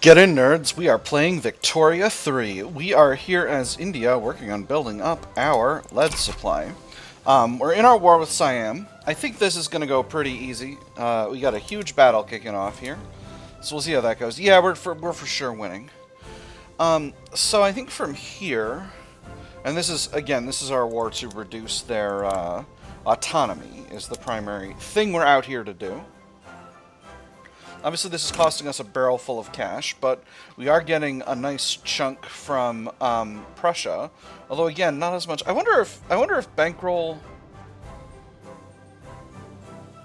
Get in, nerds. We are playing Victoria 3. We are here as India working on building up our lead supply. We're in our war with Siam. I think this is going to go pretty easy. We got a huge battle kicking off here. So we'll see how that goes. Yeah, we're for sure winning. So I think from here, and this is our war to reduce their autonomy is the primary thing we're out here to do. Obviously, this is costing us a barrel full of cash, but we are getting a nice chunk from Prussia. Although, again, not as much. I wonder if bankroll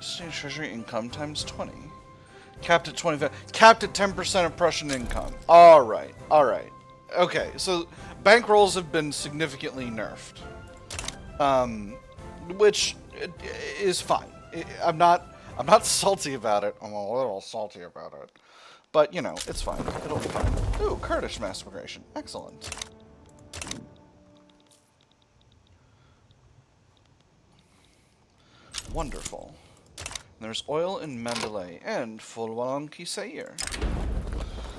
state treasury income times 20, capped at 25, capped at 10% of Prussian income. All right. Okay, so bankrolls have been significantly nerfed, which is fine. I'm not salty about it. I'm a little salty about it. But, you know, it's fine. It'll be fine. Ooh, Kurdish mass migration. Excellent. Wonderful. There's oil in Mandalay and Fulwalan Ki Sair.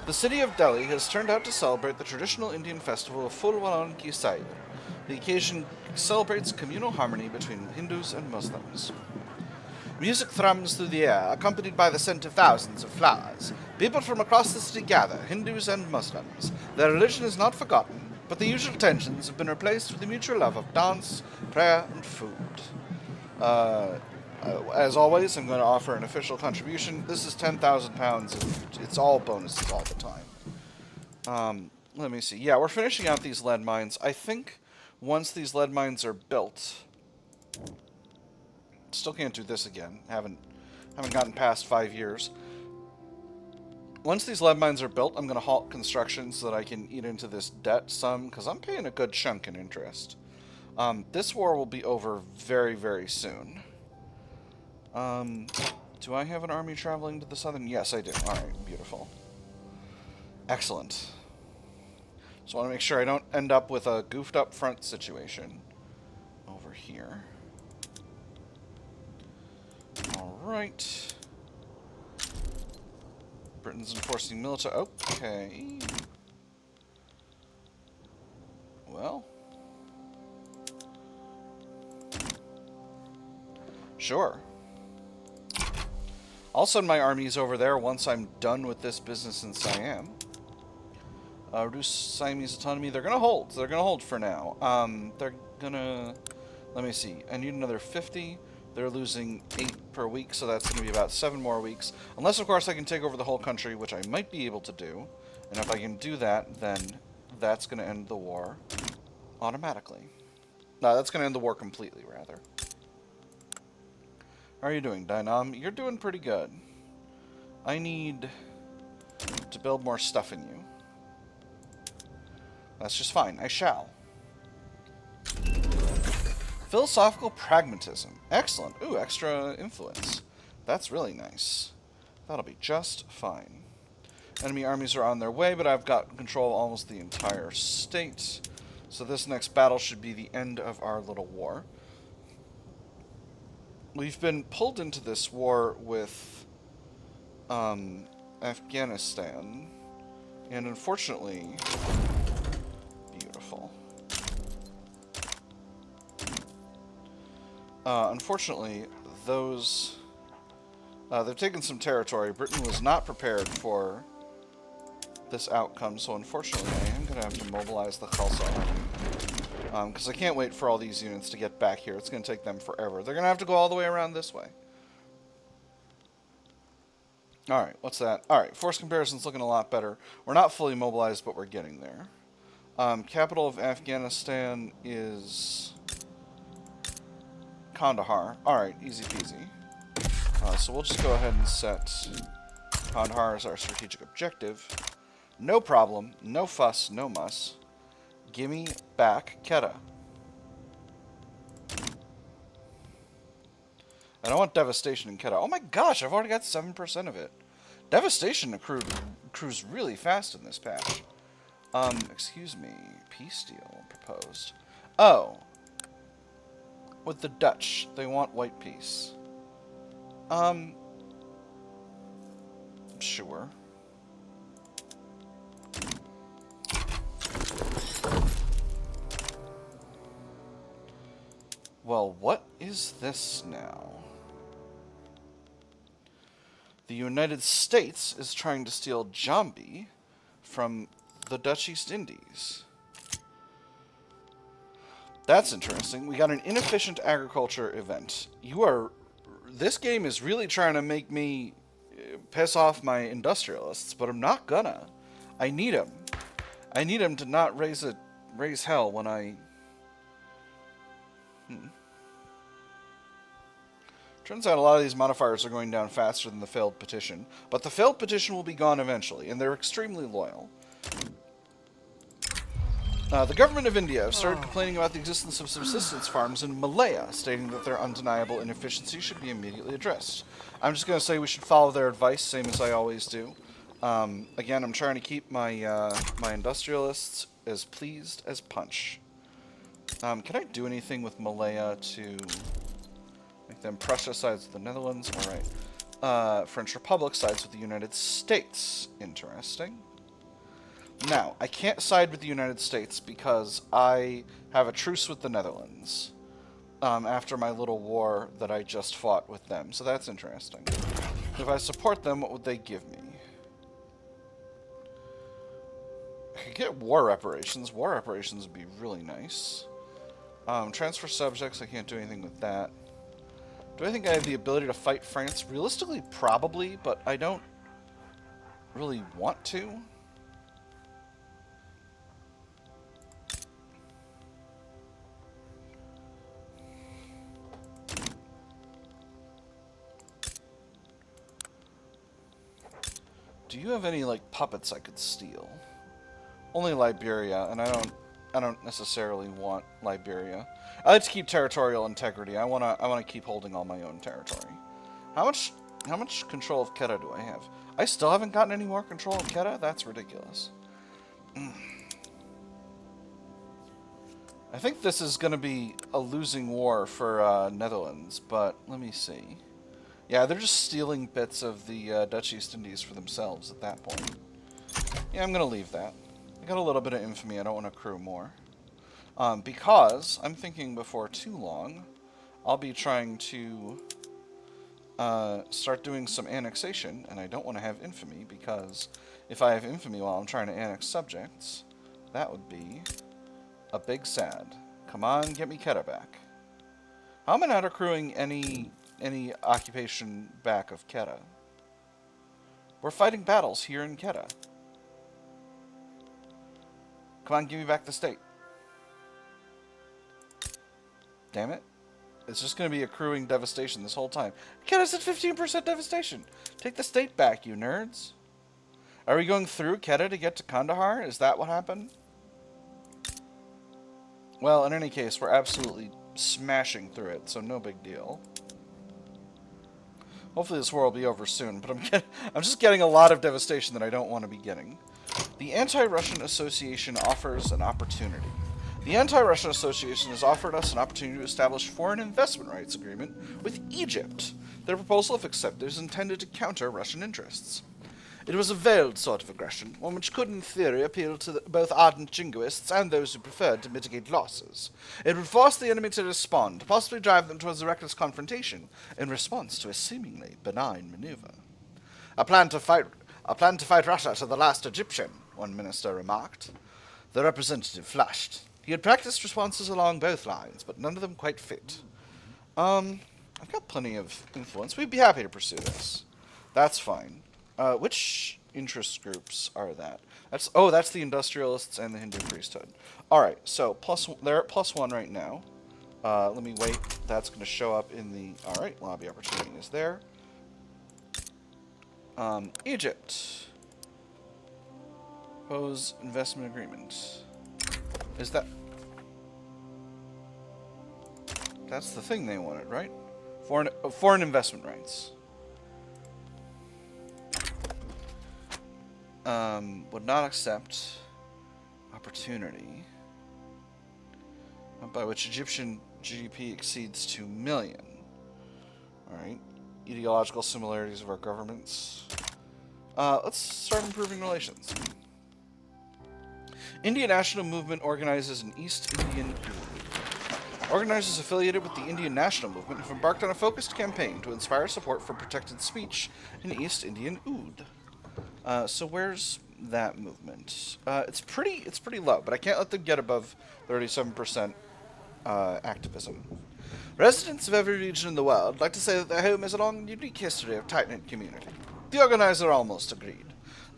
The city of Delhi has turned out to celebrate the traditional Indian festival of Fulwalan Ki Sair. The occasion celebrates communal harmony between Hindus and Muslims. Music thrums through the air, accompanied by the scent of thousands of flowers. People from across the city gather, Hindus and Muslims. Their religion is not forgotten, but the usual tensions have been replaced with the mutual love of dance, prayer, and food. As always, I'm going to offer an official contribution. This is £10,000. It's all bonuses all the time. Let me see. Yeah, we're finishing out these lead mines. I think once these lead mines are built... Still can't do this again. Haven't gotten past 5 years. Once these lead mines are built, I'm going to halt construction so that I can eat into this debt some, because I'm paying a good chunk in interest. This war will be over very, very soon. Do I have an army traveling to the southern? Yes, I do. Alright, beautiful. Excellent. Just want to make sure I don't end up with a goofed up front situation over here. Alright. Britain's enforcing military... Okay. Well. Sure. I'll send my armies over there once I'm done with this business in Siam. Reduce Siamese autonomy. They're gonna hold. They're gonna hold for now. They're gonna... Let me see. I need another 50. They're losing 8 per week, so that's going to be about 7 more weeks. Unless, of course, I can take over the whole country, which I might be able to do. And if I can do that, then that's going to end the war automatically. No, that's going to end the war completely, rather. How are you doing, Dynam? You're doing pretty good. I need to build more stuff in you. That's just fine. I shall. Philosophical pragmatism. Excellent. Ooh, extra influence. That's really nice. That'll be just fine. Enemy armies are on their way, but I've got control of almost the entire state. So this next battle should be the end of our little war. We've been pulled into this war with Afghanistan. And unfortunately... Beautiful. Unfortunately, they've taken some territory. Britain was not prepared for this outcome, so unfortunately I am going to have to mobilize the Khalsa army. Because I can't wait for all these units to get back here. It's going to take them forever. They're going to have to go all the way around this way. Alright, what's that? Alright, force comparison's looking a lot better. We're not fully mobilized, but we're getting there. Capital of Afghanistan is... Kandahar. Alright, easy peasy. So we'll just go ahead and set Kandahar as our strategic objective. No problem, no fuss, no muss. Gimme back Quetta. And I want devastation in Quetta. Oh my gosh, I've already got 7% of it. Devastation accrues really fast in this patch. Excuse me. Peace deal proposed. Oh. With the Dutch, they want white peace. Sure. what is this now? The United States is trying to steal Jambi from the Dutch East Indies. That's interesting. We got an inefficient agriculture event. This game is really trying to make me piss off my industrialists, but I'm not gonna. I need them. I need them to not raise hell when I... Turns out a lot of these modifiers are going down faster than the failed petition, but the failed petition will be gone eventually, and they're extremely loyal. The government of India have started complaining about the existence of subsistence farms in Malaya, stating that their undeniable inefficiency should be immediately addressed. I'm just going to say we should follow their advice, same as I always do. Again, I'm trying to keep my my industrialists as pleased as punch. Can I do anything with Malaya to make them Prussia sides with the Netherlands? Alright. French Republic sides with the United States. Interesting. Now, I can't side with the United States because I have a truce with the Netherlands after my little war that I just fought with them. So that's interesting. If I support them, what would they give me? I could get war reparations. War reparations would be really nice. Transfer subjects, I can't do anything with that. Do I think I have the ability to fight France? Realistically, probably, but I don't really want to. Do you have any, like, puppets I could steal? Only Liberia, and I don't necessarily want Liberia. I like to keep territorial integrity. I wanna keep holding all my own territory. How much control of Kedah do I have? I still haven't gotten any more control of Kedah? That's ridiculous. I think this is gonna be a losing war for Netherlands, but let me see. Yeah, they're just stealing bits of the Dutch East Indies for themselves at that point. Yeah, I'm going to leave that. I got a little bit of infamy. I don't want to accrue more. Because I'm thinking before too long, I'll be trying to start doing some annexation, and I don't want to have infamy, because if I have infamy while I'm trying to annex subjects, that would be a big sad. Come on, get me Kedah back. How am I not accruing any occupation back of Kedah? We're fighting battles here in Kedah. Come on, give me back the state. Damn it. It's just going to be accruing devastation this whole time. Kedah's at 15% devastation. Take the state back, you nerds. Are we going through Kedah to get to Kandahar? Is that what happened? Well, in any case, we're absolutely smashing through it, so no big deal. Hopefully this war will be over soon, but I'm just getting a lot of devastation that I don't want to be getting. The Anti-Russian Association offers an opportunity. The Anti-Russian Association has offered us an opportunity to establish foreign investment rights agreement with Egypt. Their proposal, if accepted, is intended to counter Russian interests. It was a veiled sort of aggression, one which could in theory appeal to both ardent jingoists and those who preferred to mitigate losses. It would force the enemy to respond, possibly drive them towards a reckless confrontation in response to a seemingly benign maneuver. A plan to fight Russia to the last Egyptian, one minister remarked. The representative flushed. He had practiced responses along both lines, but none of them quite fit. I've got plenty of influence. We'd be happy to pursue this. That's fine. Which interest groups are that? That's the industrialists and the Hindu priesthood. Alright, so they're at +1 right now. Let me wait. That's going to show up in the... Alright, lobby opportunity is there. Egypt. Propose investment agreement. Is that... That's the thing they wanted, right? Foreign investment rights. Would not accept opportunity by which Egyptian GDP exceeds 2 million. Alright. Ideological similarities of our governments. Let's start improving relations. Indian National Movement organizes an East Indian Organizers affiliated with the Indian national movement have embarked on a focused campaign to inspire support for protected speech in East Indian Oud. So where's that movement? It's pretty low, but I can't let them get above 37% activism. Residents of every region in the world like to say that their home has a long and unique history of tight-knit community. The organizer almost agreed.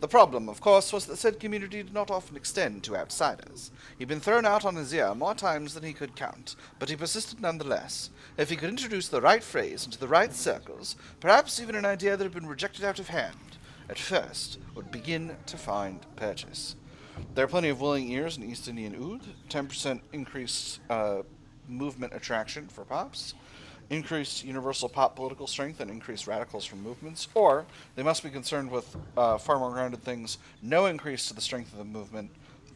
The problem, of course, was that said community did not often extend to outsiders. He'd been thrown out on his ear more times than he could count, but he persisted nonetheless. If he could introduce the right phrase into the right circles, perhaps even an idea that had been rejected out of hand, at first, would begin to find purchase. There are plenty of willing ears in East Indian Oud, 10% increased movement attraction for pops, increased universal pop political strength, and increased radicals from movements, or they must be concerned with far more grounded things, no increase to the strength of the movement,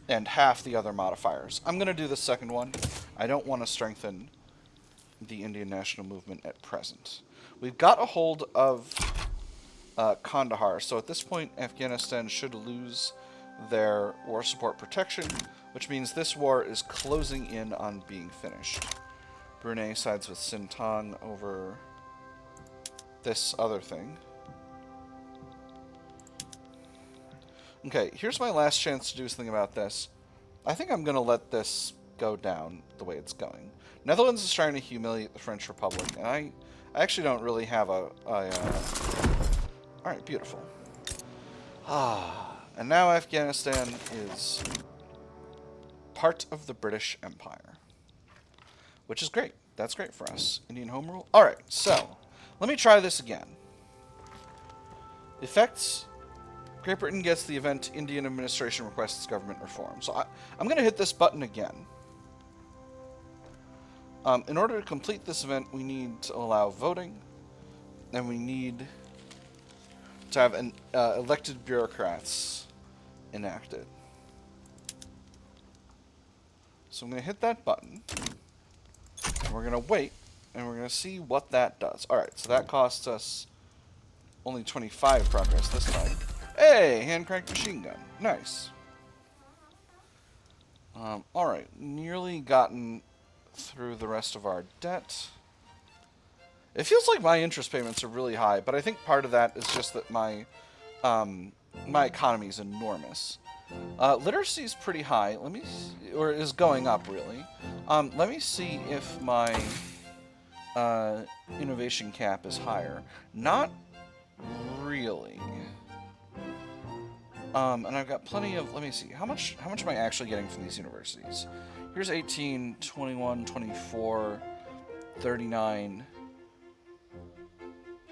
and half the other modifiers. I'm going to do the second one. I don't want to strengthen the Indian national movement at present. We've got a hold of Kandahar, so at this point Afghanistan should lose their war support protection, which means this war is closing in on being finished. Brunei sides with Sintang over this other thing. Okay, here's my last chance to do something about this. I think I'm going to let this go down the way it's going. Netherlands is trying to humiliate the French Republic, and I actually don't really have Alright, beautiful. And now Afghanistan is part of the British Empire. Which is great. That's great for us. Indian Home Rule. Alright, so let me try this again. Effects. Great Britain gets the event Indian administration requests government reform. So I'm going to hit this button again. In order to complete this event, we need to allow voting. And we need to have elected bureaucrats enacted. So I'm going to hit that button. And we're going to wait, and we're going to see what that does. Alright, so that costs us only 25 progress this time. Hey, hand-cranked machine gun. Nice. Alright, nearly gotten through the rest of our debt. It feels like my interest payments are really high, but I think part of that is just that my economy is enormous. Literacy is pretty high. Let me see, or is going up really. Let me see if my innovation cap is higher. Not really. And I've got plenty of. Let me see. How much am I actually getting from these universities? Here's 18, 21, 24, 39.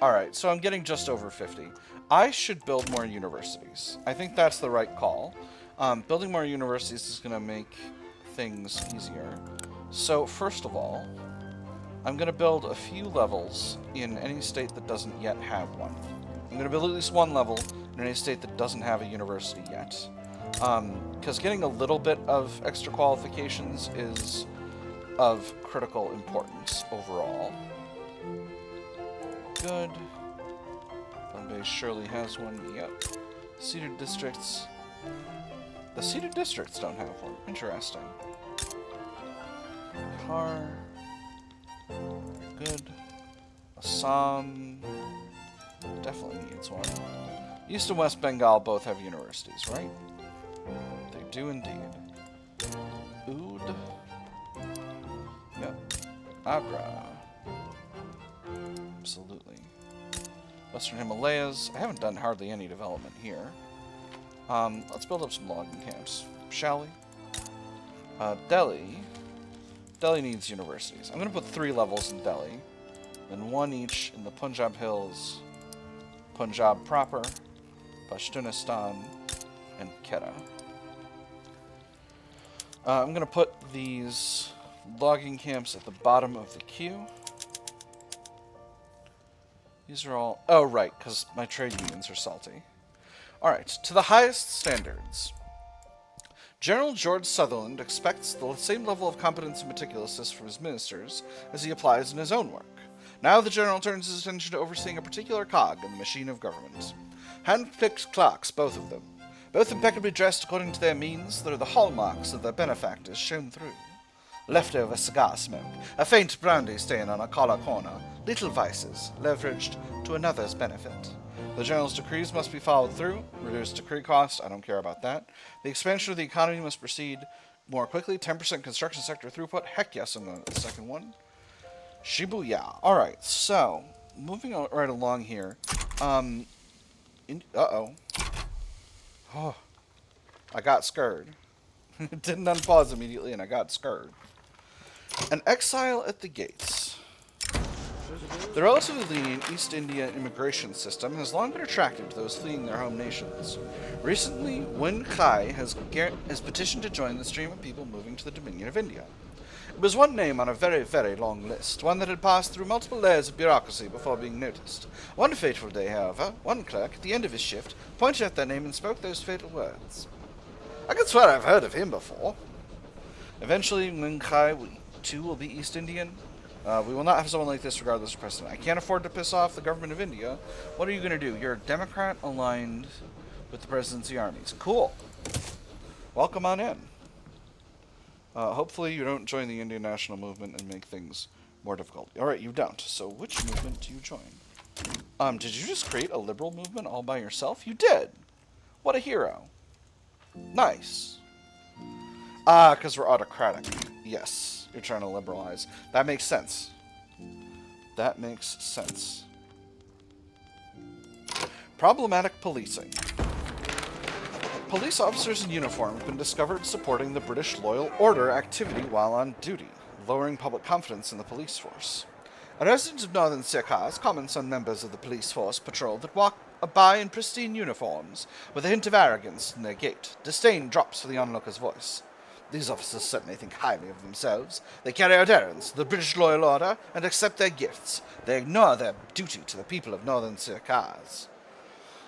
Alright, so I'm getting just over 50. I should build more universities. I think that's the right call. Building more universities is going to make things easier. So, first of all, I'm going to build a few levels in any state that doesn't yet have one. I'm going to build at least one level in any state that doesn't have a university yet. Because getting a little bit of extra qualifications is of critical importance overall. Good. Bombay surely has one. Yep. Seated districts. The seated districts don't have one. Interesting. Bihar. Good. Assam definitely needs one. East and West Bengal both have universities, right? They do indeed. Oud. Yep. Agra. Absolutely. Western Himalayas. I haven't done hardly any development here. Let's build up some logging camps, shall we? Delhi. Delhi needs universities. I'm going to put 3 levels in Delhi, then 1 each in the Punjab Hills, Punjab proper, Pashtunistan, and Quetta. I'm going to put these logging camps at the bottom of the queue. These are all... Oh, right, because my trade unions are salty. Alright, to the highest standards. General George Sutherland expects the same level of competence and meticulousness from his ministers as he applies in his own work. Now the general turns his attention to overseeing a particular cog in the machine of government. Hand-picked clerks, both of them. Both impeccably dressed according to their means, that are the hallmarks of their benefactors shown through. Leftover cigar smoke, a faint brandy stain on a collar corner, little vices, leveraged to another's benefit. The general's decrees must be followed through. Reduce decree costs, I don't care about that. The expansion of the economy must proceed more quickly. 10% construction sector throughput. Heck yes, I'm going to the second one. Shibuya. Alright, so, moving right along here. Uh-oh. Oh, I got scared. It didn't unpause immediately, and I got scared. An exile at the gates. The relatively lenient East India immigration system has long been attractive to those fleeing their home nations. Recently, Wen Kai has petitioned to join the stream of people moving to the Dominion of India. It was one name on a very, very long list, one that had passed through multiple layers of bureaucracy before being noticed. One fateful day, however, one clerk, at the end of his shift, pointed at that name and spoke those fatal words. I can swear I've heard of him before. Eventually, Wen Kai, too, will be East Indian. We will not have someone like this regardless of precedent. I can't afford to piss off the government of India. What are you going to do? You're a Democrat aligned with the presidency armies. Cool. Welcome on in. Hopefully you don't join the Indian national movement and make things more difficult. Alright, you don't. So which movement do you join? Did you just create a liberal movement all by yourself? You did. What a hero. Nice. Because we're autocratic. Yes. You're trying to liberalize. That makes sense. That makes sense. Problematic policing. Police officers in uniform have been discovered supporting the British Loyal Order activity while on duty, lowering public confidence in the police force. A resident of Northern Sirkars comments on members of the police force patrol that walk by in pristine uniforms, with a hint of arrogance in their gait. Disdain drops for the onlooker's voice. These officers certainly think highly of themselves. They carry out errands to the British Loyal Order and accept their gifts. They ignore their duty to the people of Northern Sirkars.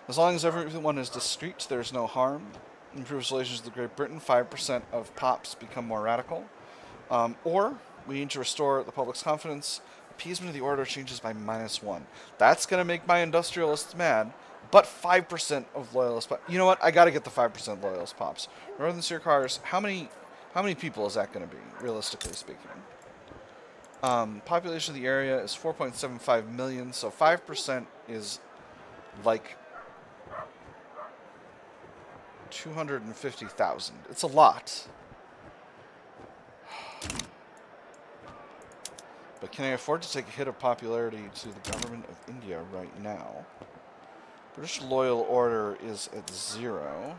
As long as everyone is discreet, there is no harm. Improves relations with Great Britain. 5% of pops become more radical. Or we need to restore the public's confidence. Appeasement of the order changes by -1. That's going to make my industrialists mad. But 5% of loyalist pops. You know what? I got to get the 5% loyalist pops. Northern Sirkars, how many people is that going to be, realistically speaking? Population of the area is 4.75 million, so 5% is like 250,000. It's a lot. But can I afford to take a hit of popularity to the government of India right now? British Loyal Order is at 0.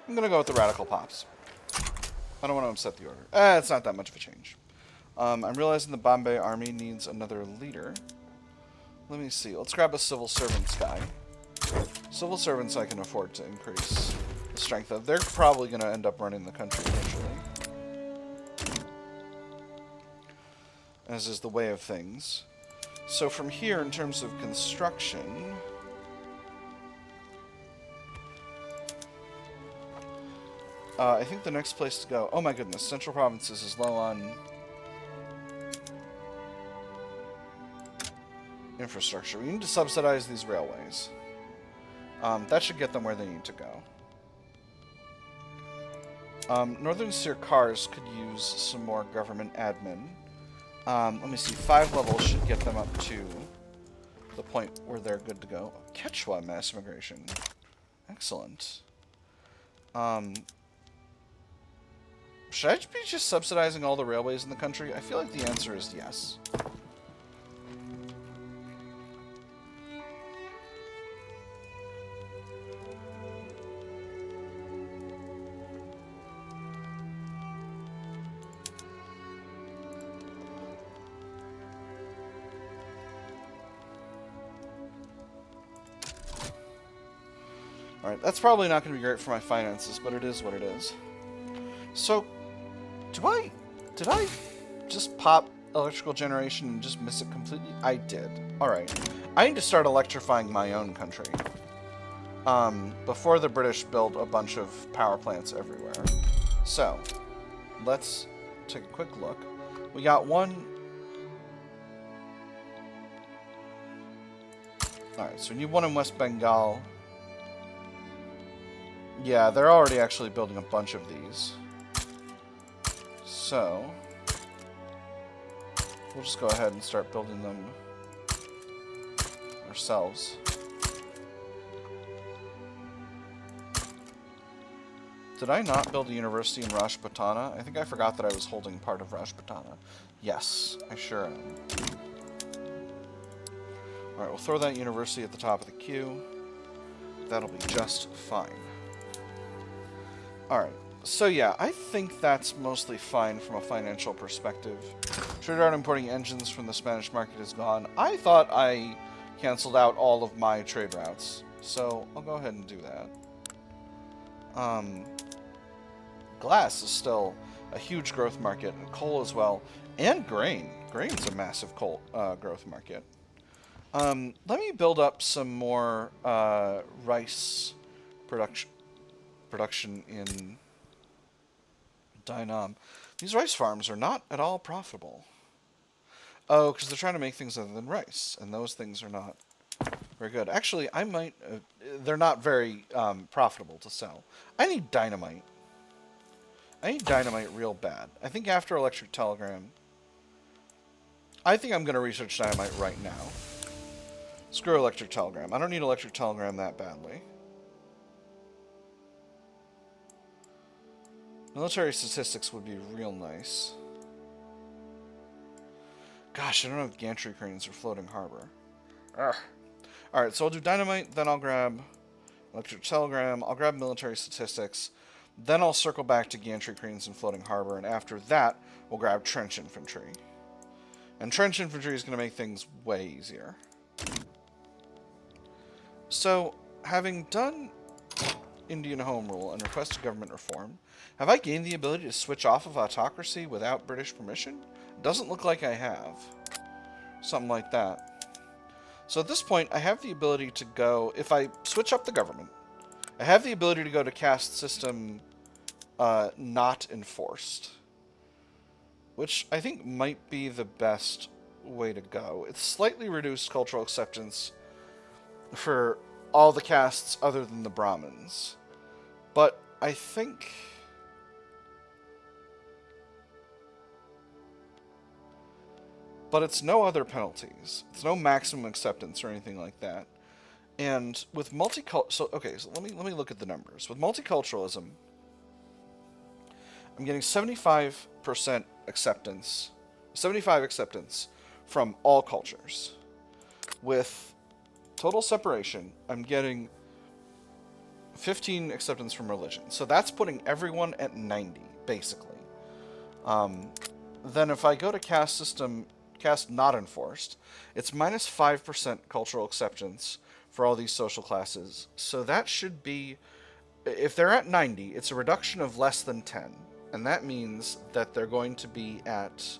I'm going to go with the radical pops. I don't want to upset the order. It's not that much of a change. I'm realizing the Bombay army needs another leader. Let me see. Let's grab a civil servants guy. Civil servants I can afford to increase the strength of. They're probably going to end up running the country eventually. As is the way of things. So from here, in terms of construction... I think the next place to go... Oh my goodness, Central Provinces is low on... infrastructure. We need to subsidize these railways. That should get them where they need to go. Northern Sirkars could use some more government admin. Let me see. 5 levels should get them up to the point where they're good to go. Quechua mass immigration. Excellent. Should I be just subsidizing all the railways in the country? I feel like the answer is yes. Alright, that's probably not going to be great for my finances, but it is what it is. So, did I just pop electrical generation and just miss it completely? I did. Alright. I need to start electrifying my own country. Before the British build a bunch of power plants everywhere. So, let's take a quick look. We got one. Alright, so we need one in West Bengal. Yeah, they're already actually building a bunch of these. So, we'll just go ahead and start building them ourselves. Did I not build a university in Rajputana? I think I forgot that I was holding part of Rajputana. Yes, I sure am. Alright, we'll throw that university at the top of the queue. That'll be just fine. Alright, so yeah, I think that's mostly fine from a financial perspective. Trade route importing engines from the Spanish market is gone. I thought I canceled out all of my trade routes, so I'll go ahead and do that. Glass is still a huge growth market, and coal as well, and grain. Grain's a massive coal growth market. Let me build up some more rice production in Dynam. These rice farms are not at all profitable. Oh, because they're trying to make things other than rice, and those things are not very good. Actually, I might... they're not very profitable to sell. I need dynamite. I need dynamite real bad. I think after electric telegram... I think I'm going to research dynamite right now. Screw electric telegram. I don't need electric telegram that badly. Military statistics would be real nice. Gosh, I don't know if gantry cranes are floating harbor. Ugh. Alright, so I'll do dynamite, then I'll grab electric telegram, I'll grab military statistics, then I'll circle back to gantry cranes and floating harbor, and after that, we'll grab trench infantry. And trench infantry is going to make things way easier. So, having done Indian Home Rule and requested government reform, have I gained the ability to switch off of autocracy without British permission? Doesn't look like I have. Something like that. So at this point, I have the ability to go, if I switch up the government, I have the ability to go to caste system not enforced. Which I think might be the best way to go. It's slightly reduced cultural acceptance for all the castes other than the Brahmins. But I think... But it's no other penalties. It's no maximum acceptance or anything like that. And with so let me look at the numbers. With multiculturalism, I'm getting 75% acceptance, 75 acceptance from all cultures. With total separation, I'm getting 15 acceptance from religion. So that's putting everyone at 90, basically. Then if I go to caste system, caste not enforced, it's minus 5% cultural acceptance for all these social classes. So that should be, if they're at 90, it's a reduction of less than 10. And that means that they're going to be at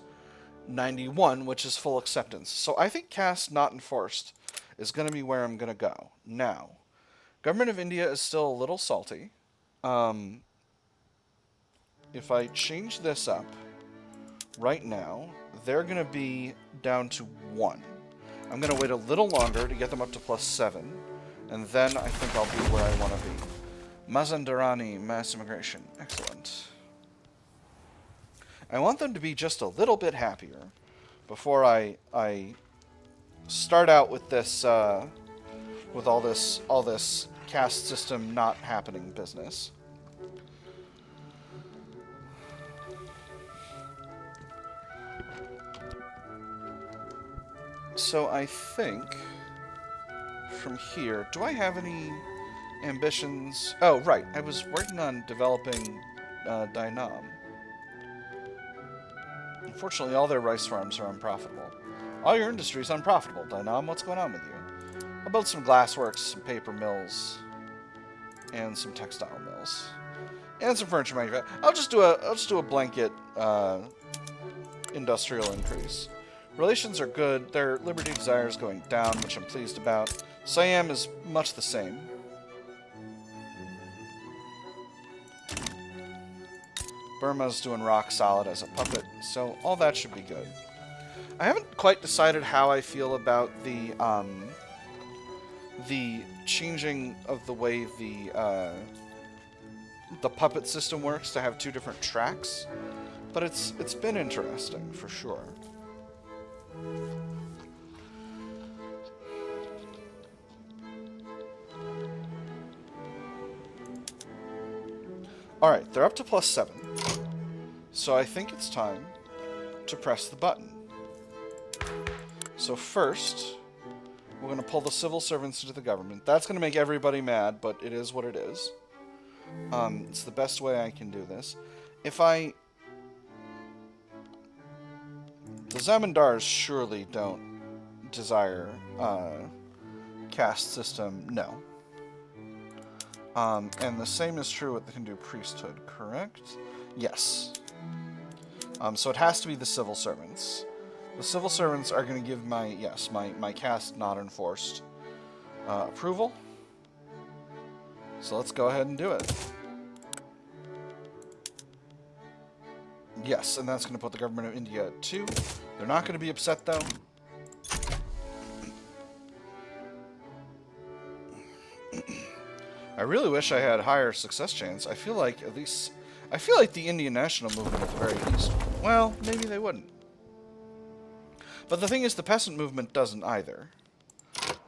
91, which is full acceptance. So I think caste not enforced is going to be where I'm going to go. Now, Government of India is still a little salty. If I change this up right now, they're going to be down to 1. I'm going to wait a little longer to get them up to +7, and then I think I'll be where I want to be. Mazandarani, mass immigration. Excellent. I want them to be just a little bit happier before I start out with this, with all this caste system not happening business. So I think from here, do I have any ambitions? Oh, right. I was working on developing Dynam. Unfortunately, all their rice farms are unprofitable. All your industry is unprofitable, Dynam. What's going on with you? I'll build some glassworks, some paper mills, and some textile mills, and some furniture manufacturing. I'll just do a blanket industrial increase. Relations are good. Their liberty desire is going down, which I'm pleased about. Siam is much the same. Burma's doing rock solid as a puppet, so all that should be good. I haven't quite decided how I feel about the changing of the way the puppet system works to have two different tracks, but it's been interesting for sure. Alright, they're up to +7. So I think it's time to press the button. So first, we're going to pull the civil servants into the government. That's going to make everybody mad, but it is what it is. It's the best way I can do this. The Zamindars surely don't desire caste system, no. And the same is true with the Hindu priesthood, correct? Yes. So it has to be the civil servants. The civil servants are going to give my caste not enforced approval. So let's go ahead and do it. Yes, and that's going to put the government of India at 2. They're not going to be upset, though. I really wish I had higher success chance. I feel like the Indian national movement at the very least. Well, maybe they wouldn't. But the thing is, the peasant movement doesn't either.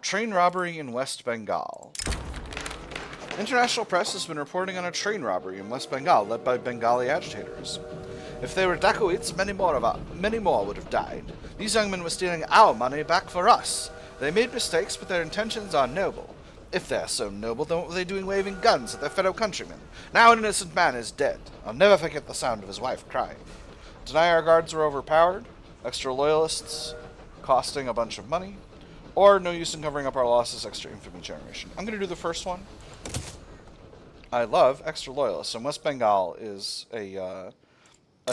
Train robbery in West Bengal. International press has been reporting on a train robbery in West Bengal led by Bengali agitators. If they were dacoits, many more would have died. These young men were stealing our money back for us. They made mistakes, but their intentions are noble. If they're so noble, then what were they doing waving guns at their fellow countrymen? Now an innocent man is dead. I'll never forget the sound of his wife crying. Deny our guards were overpowered, extra loyalists costing a bunch of money, or no use in covering up our losses, extra infamy generation. I'm going to do the first one. I love extra loyalists, and West Bengal is a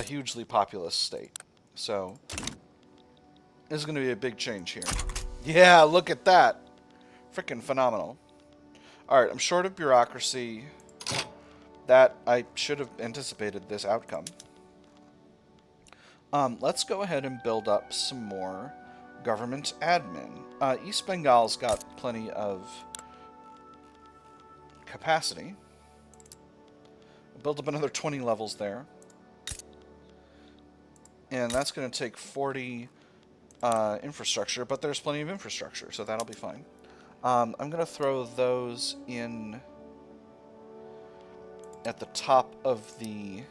hugely populous state. So, this is going to be a big change here. Yeah, look at that. Frickin' phenomenal. Alright, I'm short of bureaucracy. That, I should have anticipated this outcome. Let's go ahead and build up some more government admin. East Bengal's got plenty of capacity. Build up another 20 levels there. And that's going to take 40 infrastructure, but there's plenty of infrastructure, so that'll be fine. I'm going to throw those in at the top of the...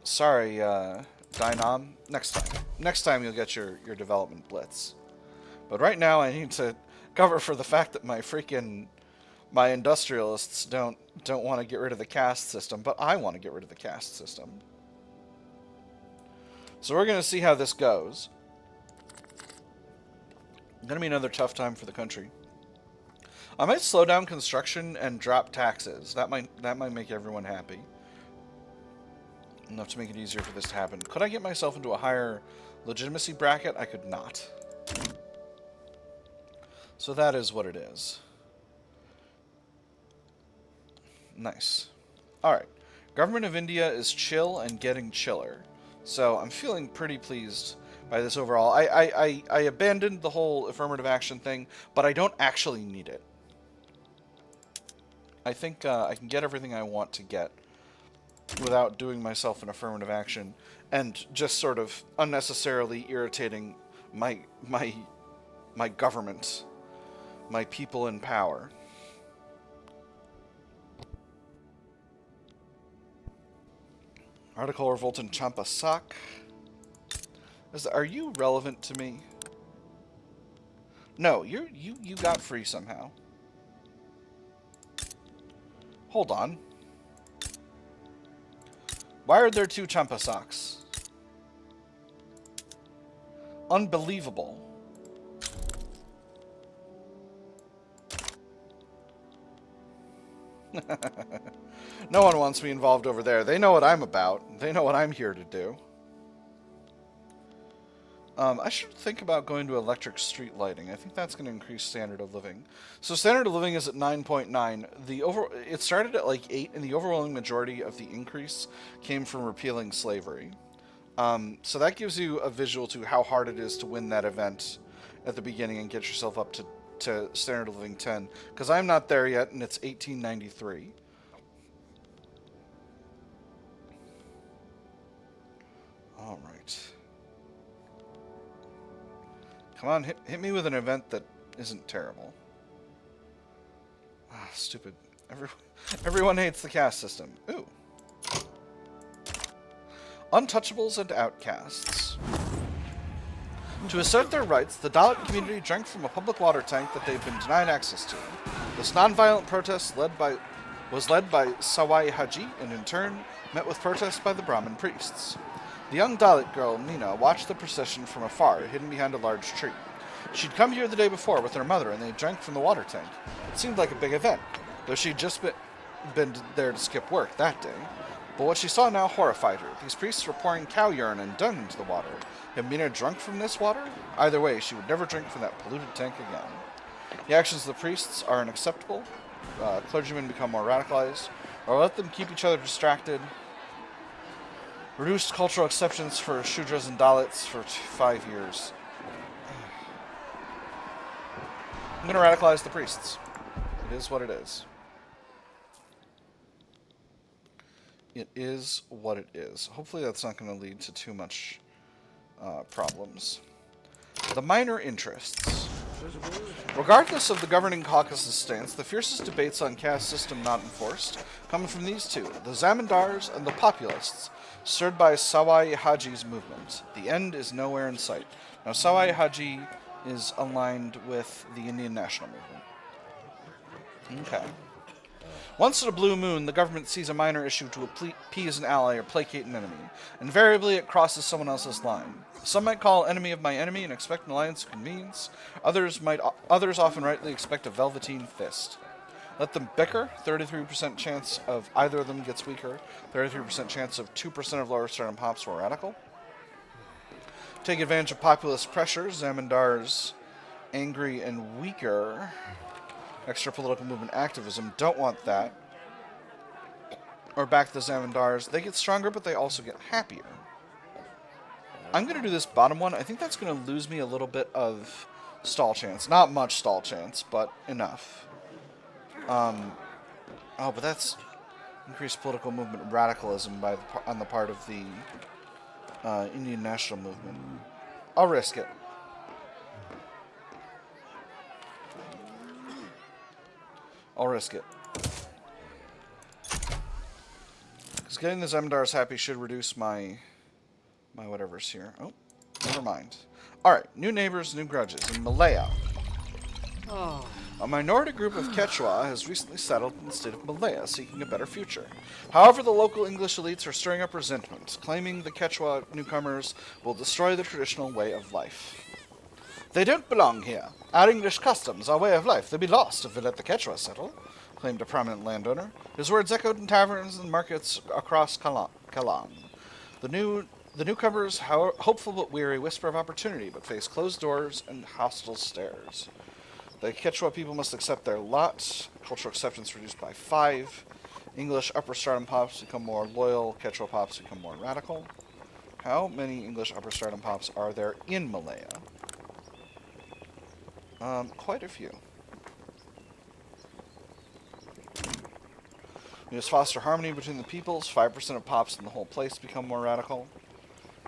Sorry, Dynam. Next time. Next time you'll get your development blitz. But right now I need to cover for the fact that my industrialists don't want to get rid of the caste system, but I want to get rid of the caste system. So we're going to see how this goes. Going to be another tough time for the country. I might slow down construction and drop taxes. That might make everyone happy. Enough to make it easier for this to happen. Could I get myself into a higher legitimacy bracket? I could not. So that is what it is. Nice. Alright. Government of India is chill and getting chiller. So I'm feeling pretty pleased by this overall. I abandoned the whole affirmative action thing, but I don't actually need it. I think I can get everything I want to get without doing myself an affirmative action and just sort of unnecessarily irritating my government, my people in power. Article revolt in Champasak. Are you relevant to me? No, you got free somehow. Hold on. Why are there 2 Champasaks? Unbelievable. No one wants me involved over there. They know what I'm about. They know what I'm here to do. I should think about going to electric street lighting. I think that's going to increase standard of living. So standard of living is at 9.9. It started at like 8, and the overwhelming majority of the increase came from repealing slavery. So that gives you a visual to how hard it is to win that event at the beginning and get yourself up to standard of living 10. Because I'm not there yet, and it's 1893. All right. Come on, hit me with an event that isn't terrible. Ah, stupid. Everyone hates the caste system. Ooh. Untouchables and outcasts. To assert their rights, the Dalit community drank from a public water tank that they've been denied access to. This non-violent protest was led by Sawai Haji, and in turn met with protests by the Brahmin priests. The young Dalit girl, Nina, watched the procession from afar, hidden behind a large tree. She'd come here the day before with her mother, and they drank from the water tank. It seemed like a big event, though she'd just been there to skip work that day. But what she saw now horrified her. These priests were pouring cow urine and dung into the water. Had Mina drunk from this water? Either way, she would never drink from that polluted tank again. The actions of the priests are unacceptable. Clergymen become more radicalized, or let them keep each other distracted. Reduced cultural acceptance for Shudras and Dalits for 5 years. I'm going to radicalize the priests. It is what it is. It is what it is. Hopefully that's not going to lead to too much problems. The minor interests. Regardless of the governing caucus's stance, the fiercest debates on caste system not enforced come from these two, the Zamindars and the populists, stirred by Sawai Haji's movement. The end is nowhere in sight. Now, Sawai Haji is aligned with the Indian national movement. Okay. Once in a blue moon, the government sees a minor issue to appease an ally or placate an enemy. Invariably, it crosses someone else's line. Some might call enemy of my enemy and expect an alliance of convenience. Others often rightly expect a velveteen fist. Let them bicker. 33% chance of either of them gets weaker. 33% chance of 2% of lower sternum hops were radical. Take advantage of populist pressures. Zamindars, angry and weaker. Extra political movement activism. Don't want that. Or back the Zamindars. They get stronger, but they also get happier. I'm going to do this bottom one. I think that's going to lose me a little bit of stall chance. Not much stall chance, but enough. Oh, but that's increased political movement radicalism on the part of the Indian national movement. I'll risk it. I'll risk it. Because getting the Zamindars happy should reduce my whatever's here. Oh, never mind. Alright, new neighbors, new grudges. In Malaya, a minority group of Quechua has recently settled in the state of Malaya, seeking a better future. However, the local English elites are stirring up resentment, claiming the Quechua newcomers will destroy the traditional way of life. They don't belong here. Our English customs, our way of life, they'll be lost if we let the Quechua settle, claimed a prominent landowner. His words echoed in taverns and markets across Kalang. The newcomers, hopeful but weary, whisper of opportunity, but face closed doors and hostile stares. The Quechua people must accept their lot. Cultural acceptance reduced by 5. English upper stardom pops become more loyal. Quechua pops become more radical. How many English upper stardom pops are there in Malaya? Quite a few. We just foster harmony between the peoples. 5% of pops in the whole place become more radical.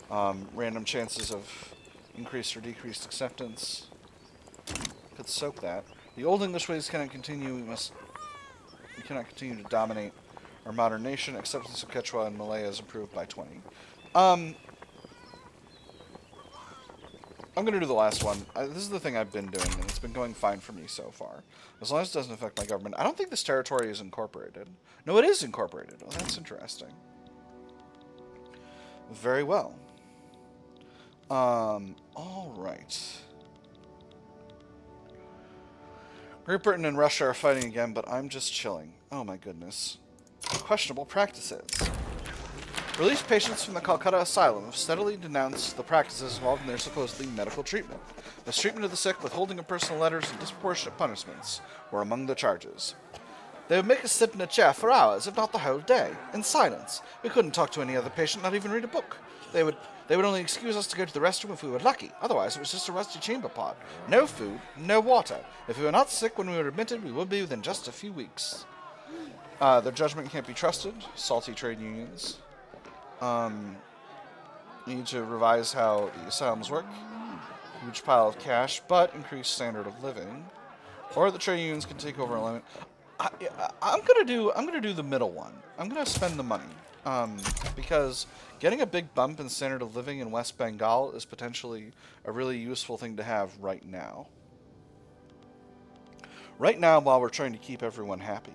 Random chances of increased or decreased acceptance. Could soak that. The old English ways cannot continue. We cannot continue to dominate our modern nation. Acceptance of Quechua and Malaya is improved by 20. I'm going to do the last one. This is the thing I've been doing, and it's been going fine for me so far. As long as it doesn't affect my government. I don't think this territory is incorporated. No, it is incorporated. Oh, that's interesting. Very well. All right. Great Britain and Russia are fighting again, but I'm just chilling. Oh my goodness. Questionable practices. Released patients from the Calcutta Asylum have steadily denounced the practices involved in their supposedly medical treatment. Mistreatment of the sick, withholding of personal letters, and disproportionate punishments were among the charges. They would make us sit in a chair for hours, if not the whole day, in silence. We couldn't talk to any other patient, not even read a book. They would only excuse us to go to the restroom if we were lucky. Otherwise, it was just a rusty chamber pot. No food, no water. If we were not sick when we were admitted, we would be within just a few weeks. Their judgment can't be trusted. Salty trade unions. Need to revise how the asylums work. Huge pile of cash, but increased standard of living. Or the trade unions can take over a limit. I'm gonna do the middle one. I'm gonna spend the money. Because getting a big bump in standard of living in West Bengal is potentially a really useful thing to have right now. Right now, while we're trying to keep everyone happy.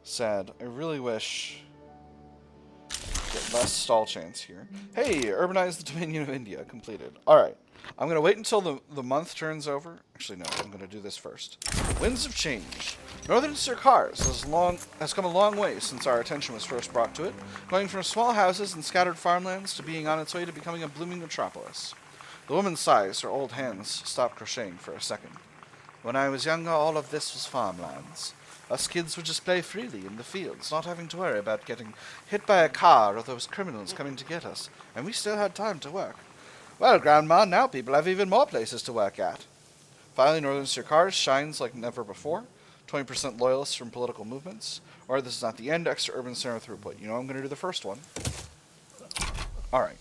Sad. I really wish get less stall chance here. Hey, urbanize the Dominion of India. Completed. Alright. I'm going to wait until the month turns over. Actually, no. I'm going to do this first. Winds of change. Northern Sirkars has come a long way since our attention was first brought to it, going from small houses and scattered farmlands to being on its way to becoming a blooming metropolis. The woman sighs. Her old hands stop crocheting for a second. When I was younger, all of this was farmlands. Us kids would just play freely in the fields, not having to worry about getting hit by a car or those criminals coming to get us, and we still had time to work. Well, Grandma, now people have even more places to work at. Finally, Northern Sirkars shines like never before. 20% loyalists from political movements. Or this is not the end, extra urban center throughput. You know I'm going to do the first one. Alright.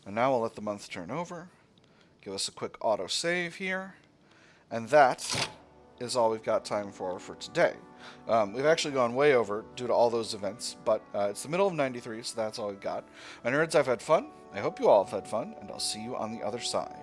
And now we'll let the month turn over. Give us a quick auto-save here. And that is all we've got time for today. We've actually gone way over due to all those events, but it's the middle of 93, so that's all we've got. My nerds, I've had fun. I hope you all have had fun, and I'll see you on the other side.